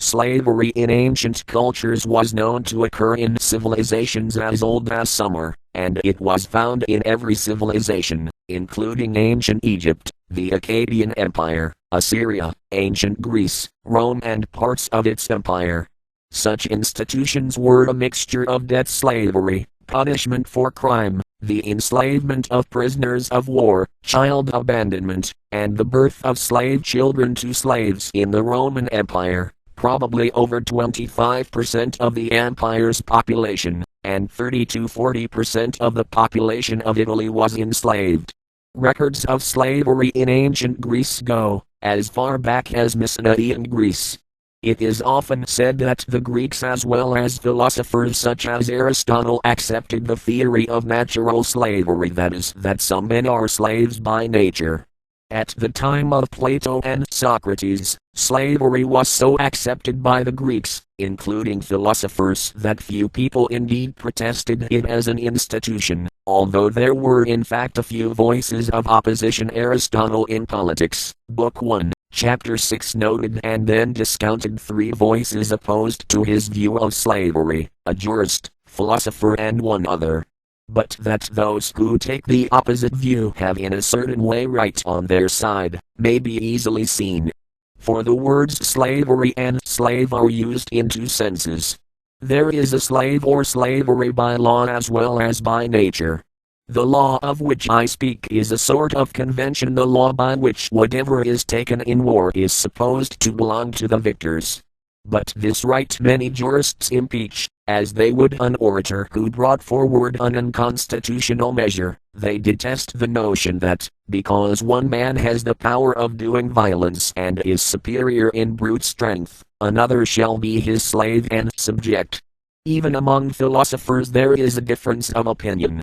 Slavery in ancient cultures was known to occur in civilizations as old as Sumer, and it was found in every civilization, including ancient Egypt, the Akkadian Empire, Assyria, ancient Greece, Rome and parts of its empire. Such institutions were a mixture of debt slavery, punishment for crime, the enslavement of prisoners of war, child abandonment, and the birth of slave children to slaves in the Roman Empire. Probably over 25% of the empire's population, and 30–40% of the population of Italy was enslaved. Records of slavery in ancient Greece go as far back as Mycenaean Greece. It is often said that the Greeks as well as philosophers such as Aristotle accepted the theory of natural slavery, that is, that some men are slaves by nature. At the time of Plato and Socrates, slavery was so accepted by the Greeks, including philosophers, that few people indeed protested it as an institution, although there were in fact a few voices of opposition. Aristotle in Politics, Book 1, Chapter 6 noted and then discounted 3 voices opposed to his view of slavery, a jurist, philosopher and one other. But that those who take the opposite view have in a certain way right on their side, may be easily seen. For the words slavery and slave are used in 2 senses. There is a slave or slavery by law as well as by nature. The law of which I speak is a sort of convention, the law by which whatever is taken in war is supposed to belong to the victors. But this right many jurists impeach, as they would an orator who brought forward an unconstitutional measure. They detest the notion that, because one man has the power of doing violence and is superior in brute strength, another shall be his slave and subject. Even among philosophers there is a difference of opinion.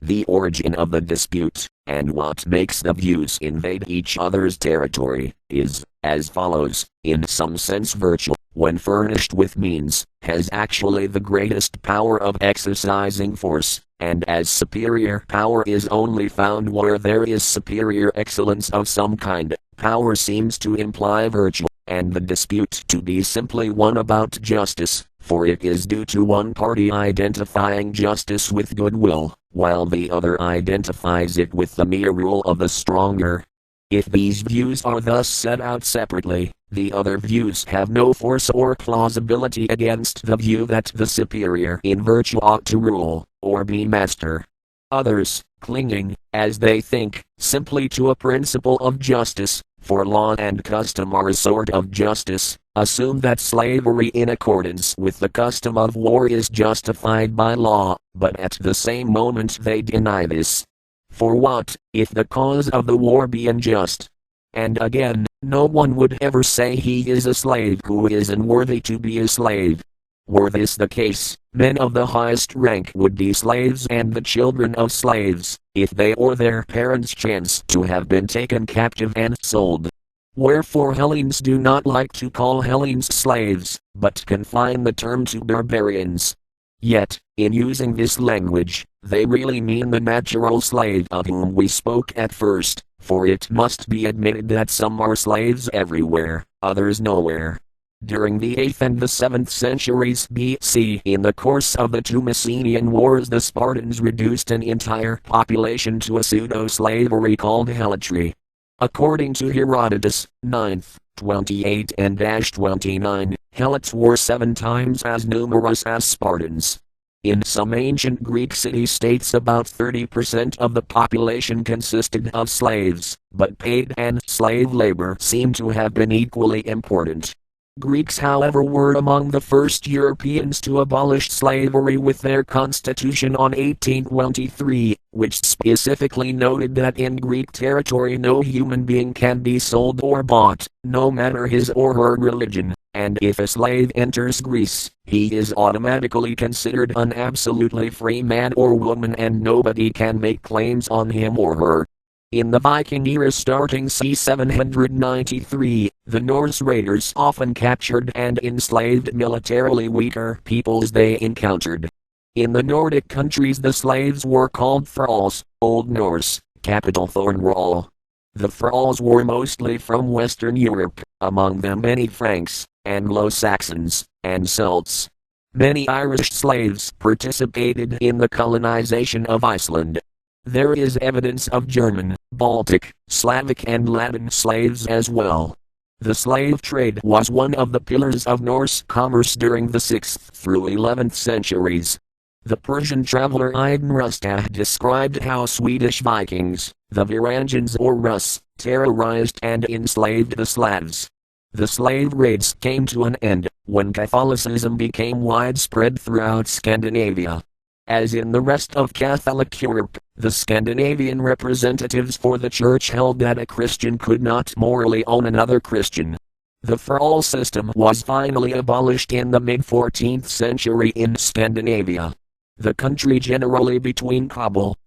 The origin of the dispute, and what makes the views invade each other's territory, is as follows: in some sense virtue, when furnished with means, has actually the greatest power of exercising force, and as superior power is only found where there is superior excellence of some kind, power seems to imply virtue, and the dispute to be simply one about justice, for it is due to one party identifying justice with goodwill, while the other identifies it with the mere rule of the stronger. If these views are thus set out separately, the other views have no force or plausibility against the view that the superior in virtue ought to rule, or be master. Others, clinging, as they think, simply to a principle of justice, for law and custom are a sort of justice, assume that slavery in accordance with the custom of war is justified by law, but at the same moment they deny this. For what, if the cause of the war be unjust? And again, no one would ever say he is a slave who is unworthy to be a slave. Were this the case, men of the highest rank would be slaves and the children of slaves, if they or their parents chance to have been taken captive and sold. Wherefore Hellenes do not like to call Hellenes slaves, but confine the term to barbarians. Yet, in using this language, they really mean the natural slave of whom we spoke at first, for it must be admitted that some are slaves everywhere, others nowhere. During the 8th and the 7th centuries BC, in the course of the 2 Mycenaean wars, the Spartans reduced an entire population to a pseudo-slavery called helatry. According to Herodotus, 9th, 28 and 29, Helots were 7 times as numerous as Spartans. In some ancient Greek city-states about 30% of the population consisted of slaves, but paid and slave labor seem to have been equally important. Greeks, however, were among the first Europeans to abolish slavery with their constitution on 1823, which specifically noted that in Greek territory no human being can be sold or bought, no matter his or her religion, and if a slave enters Greece, he is automatically considered an absolutely free man or woman and nobody can make claims on him or her. In the Viking era starting c. 793, the Norse raiders often captured and enslaved militarily weaker peoples they encountered. In the Nordic countries the slaves were called thralls, Old Norse, capital Thornwall. The thralls were mostly from Western Europe, among them many Franks, Anglo-Saxons, and Celts. Many Irish slaves participated in the colonization of Iceland. There is evidence of German, Baltic, Slavic and Latin slaves as well. The slave trade was one of the pillars of Norse commerce during the 6th through 11th centuries. The Persian traveler Ibn Rustah described how Swedish Vikings, the Varangians or Rus, terrorized and enslaved the Slavs. The slave raids came to an end when Catholicism became widespread throughout Scandinavia. As in the rest of Catholic Europe, the Scandinavian representatives for the Church held that a Christian could not morally own another Christian. The thrall system was finally abolished in the mid-14th century in Scandinavia. The country generally between Kabul,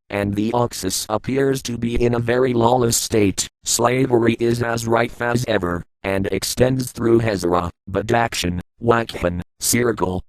and the Oxus appears to be in a very lawless state. Slavery is as rife as ever, and extends through Hazara, Badakhshan, Wakhan, Sirikal,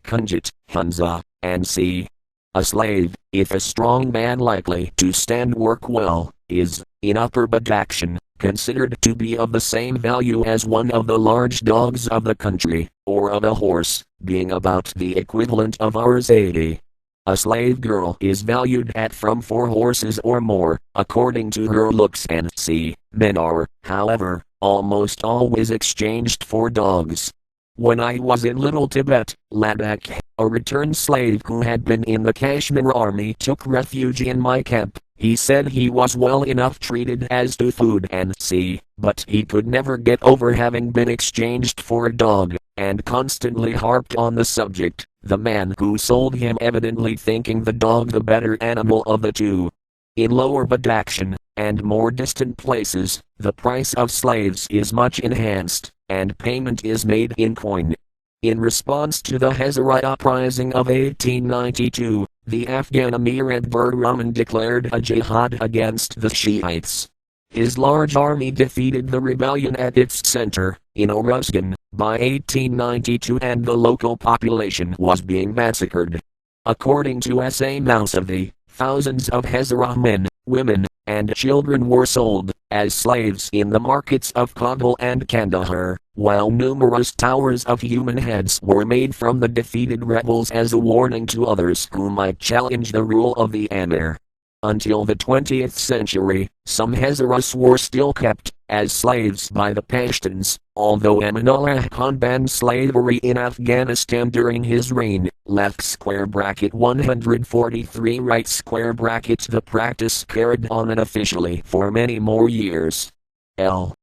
Kunjat, Hunza, and C. A slave, if a strong man likely to stand work well, is, in Upper Badakhshan, considered to be of the same value as one of the large dogs of the country, or of a horse, being about the equivalent of ours 80. A slave girl is valued at from 4 horses or more, according to her looks, and c. Men are, however, almost always exchanged for dogs. When I was in Little Tibet, Ladakh, a returned slave who had been in the Kashmir army took refuge in my camp. He said he was well enough treated as to food and c. but he could never get over having been exchanged for a dog, and constantly harped on the subject, the man who sold him evidently thinking the dog the better animal of the two. In Lower Badakhshan, and more distant places, the price of slaves is much enhanced, and payment is made in coin. In response to the Hazara uprising of 1892, the Afghan Emir Abdur-Rahman declared a jihad against the Shiites. His large army defeated the rebellion at its center, in Uruzgan, by 1892, and the local population was being massacred. According to S.A. Mousavi, thousands of Hazara men, women, and children were sold as slaves in the markets of Kabul and Kandahar, while numerous towers of human heads were made from the defeated rebels as a warning to others who might challenge the rule of the Amir. Until the 20th century, some Hazaras were still kept as slaves by the Pashtuns, although Amanullah Khan banned slavery in Afghanistan during his reign. (143 right). The practice carried on unofficially for many more years. L.